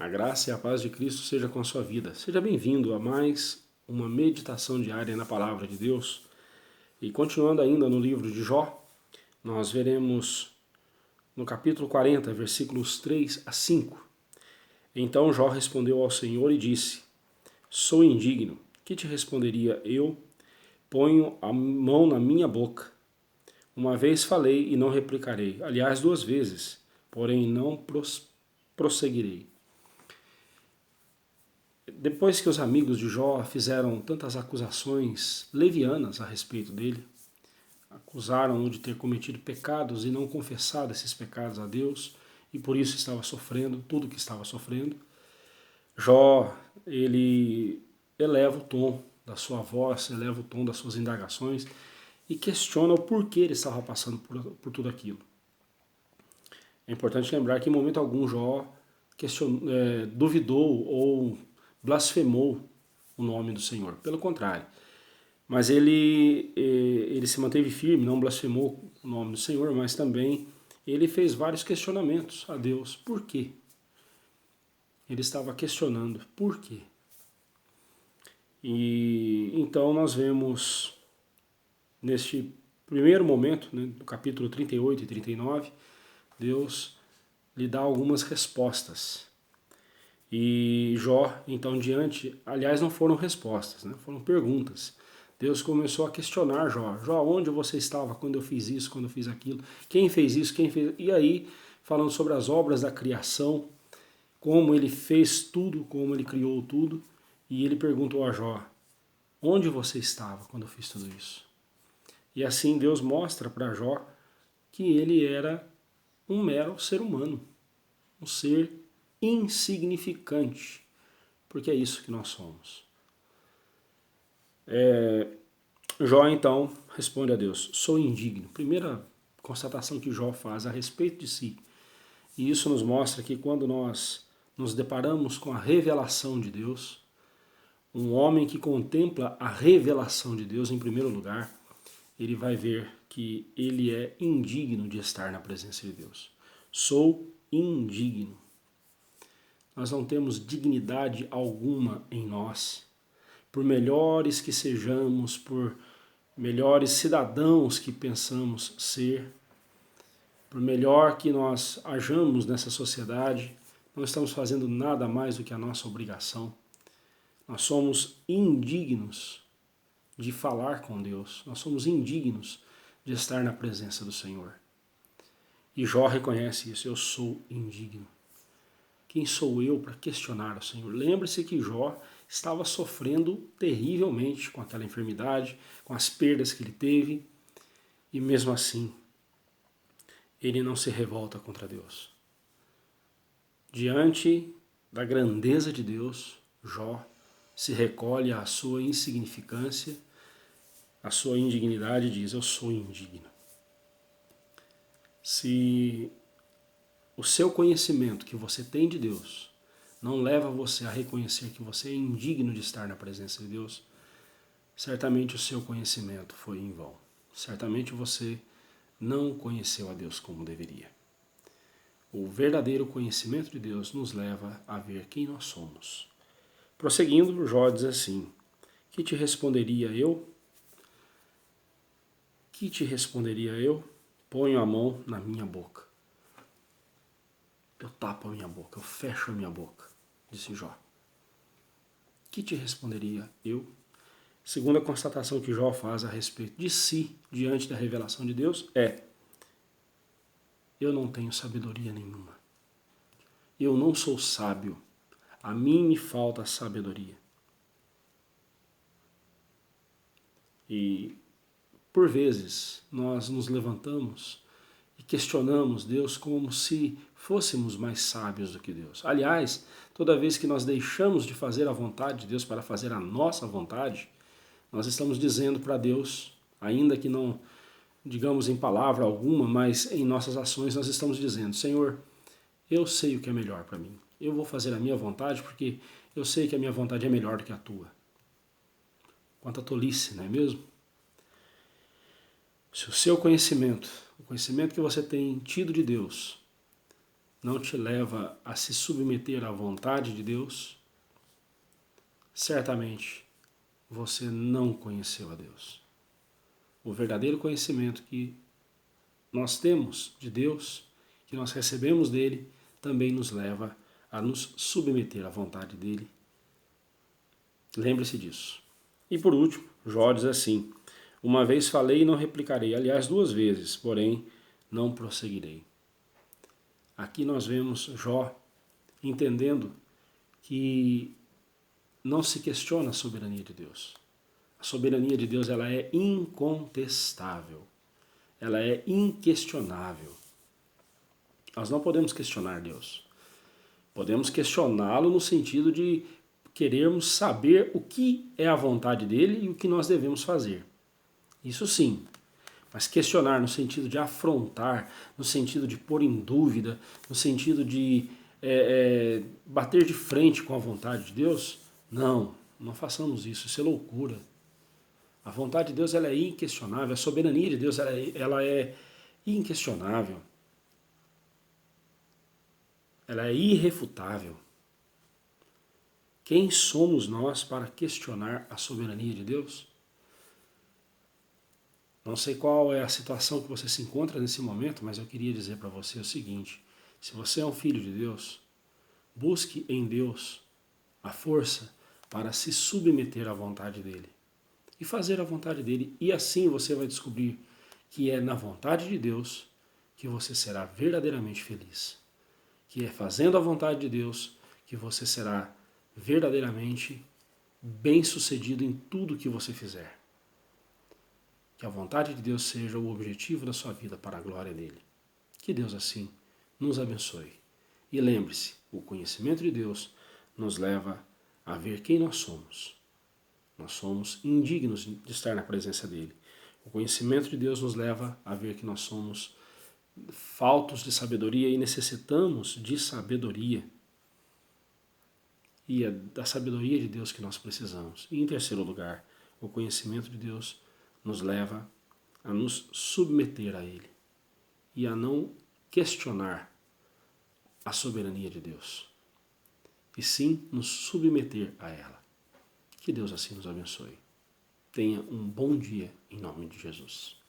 A graça e a paz de Cristo seja com a sua vida. Seja bem-vindo a mais uma meditação diária na Palavra de Deus. E continuando ainda no livro de Jó, nós veremos no capítulo 40, versículos 3 a 5. Então Jó respondeu ao Senhor e disse: Sou indigno. Que te responderia eu? Ponho a mão na minha boca. Uma vez falei e não replicarei. Aliás, 2 vezes, porém não prosseguirei. Depois que os amigos de Jó fizeram tantas acusações levianas a respeito dele, acusaram-no de ter cometido pecados e não confessado esses pecados a Deus, e por isso estava sofrendo tudo o que estava sofrendo, Jó, ele eleva o tom da sua voz, eleva o tom das suas indagações e questiona o porquê ele estava passando por tudo aquilo. É importante lembrar que em momento algum Jó duvidou ou blasfemou o nome do Senhor. Pelo contrário. Mas ele se manteve firme, não blasfemou o nome do Senhor, mas também ele fez vários questionamentos a Deus. Por quê? Ele estava questionando por quê. E então nós vemos neste primeiro momento, né, no capítulo 38 e 39, Deus lhe dá algumas respostas. E Jó, então, aliás, não foram respostas, né? Foram perguntas. Deus começou a questionar Jó. Jó, onde você estava quando eu fiz isso, quando eu fiz aquilo? Quem fez isso, quem fez... E aí, falando sobre as obras da criação, como ele fez tudo, como ele criou tudo. E ele perguntou a Jó, onde você estava quando eu fiz tudo isso? E assim Deus mostra para Jó que ele era um mero ser humano, um ser insignificante, porque é isso que nós somos. Jó então responde a Deus, sou indigno. Primeira constatação que Jó faz a respeito de si. E isso nos mostra que quando nós nos deparamos com a revelação de Deus, um homem que contempla a revelação de Deus em primeiro lugar, ele vai ver que ele é indigno de estar na presença de Deus. Sou indigno. Nós não temos dignidade alguma em nós. Por melhores que sejamos, por melhores cidadãos que pensamos ser, por melhor que nós hajamos nessa sociedade, não estamos fazendo nada mais do que a nossa obrigação. Nós somos indignos de falar com Deus, nós somos indignos de estar na presença do Senhor. E Jó reconhece isso, eu sou indigno. Quem sou eu para questionar o Senhor? Lembre-se que Jó estava sofrendo terrivelmente com aquela enfermidade, com as perdas que ele teve, e mesmo assim, ele não se revolta contra Deus. Diante da grandeza de Deus, Jó se recolhe à sua insignificância, à sua indignidade e diz, eu sou indigno. Se o seu conhecimento que você tem de Deus não leva você a reconhecer que você é indigno de estar na presença de Deus, certamente o seu conhecimento foi em vão. Certamente você não conheceu a Deus como deveria. O verdadeiro conhecimento de Deus nos leva a ver quem nós somos. Prosseguindo, Jó diz assim, que te responderia eu? Que te responderia eu? Ponho a mão na minha boca. Eu tapo a minha boca, eu fecho a minha boca, disse Jó. Que te responderia eu? Segunda constatação que Jó faz a respeito de si, diante da revelação de Deus, é: eu não tenho sabedoria nenhuma. Eu não sou sábio. A mim me falta sabedoria. E, por vezes, nós nos levantamos e questionamos Deus como se fôssemos mais sábios do que Deus. Aliás, toda vez que nós deixamos de fazer a vontade de Deus para fazer a nossa vontade, nós estamos dizendo para Deus, ainda que não digamos em palavra alguma, mas em nossas ações nós estamos dizendo, Senhor, eu sei o que é melhor para mim. Eu vou fazer a minha vontade porque eu sei que a minha vontade é melhor do que a tua. Quanta tolice, não é mesmo? Se o seu conhecimento, o conhecimento que você tem tido de Deus, não te leva a se submeter à vontade de Deus, certamente você não conheceu a Deus. O verdadeiro conhecimento que nós temos de Deus, que nós recebemos dele, também nos leva a nos submeter à vontade dele. Lembre-se disso. E por último, Jó diz assim: uma vez falei e não replicarei, aliás, 2 vezes, porém não prosseguirei. Aqui nós vemos Jó entendendo que não se questiona a soberania de Deus. A soberania de Deus, ela é incontestável. Ela é inquestionável. Nós não podemos questionar Deus. Podemos questioná-lo no sentido de querermos saber o que é a vontade dele e o que nós devemos fazer. Isso sim. Mas questionar no sentido de afrontar, no sentido de pôr em dúvida, no sentido de bater de frente com a vontade de Deus, não façamos isso, isso é loucura. A vontade de Deus, ela é inquestionável, a soberania de Deus, ela é inquestionável. Ela é irrefutável. Quem somos nós para questionar a soberania de Deus? Não sei qual é a situação que você se encontra nesse momento, mas eu queria dizer para você o seguinte: se você é um filho de Deus, busque em Deus a força para se submeter à vontade dele e fazer a vontade dele, e assim você vai descobrir que é na vontade de Deus que você será verdadeiramente feliz, que é fazendo a vontade de Deus que você será verdadeiramente bem-sucedido em tudo que você fizer. Que a vontade de Deus seja o objetivo da sua vida para a glória dele. Que Deus assim nos abençoe. E lembre-se, o conhecimento de Deus nos leva a ver quem nós somos. Nós somos indignos de estar na presença dele. O conhecimento de Deus nos leva a ver que nós somos faltos de sabedoria e necessitamos de sabedoria. E é da sabedoria de Deus que nós precisamos. E em terceiro lugar, o conhecimento de Deus nos leva a nos submeter a ele e a não questionar a soberania de Deus, e sim nos submeter a ela. Que Deus assim nos abençoe. Tenha um bom dia em nome de Jesus.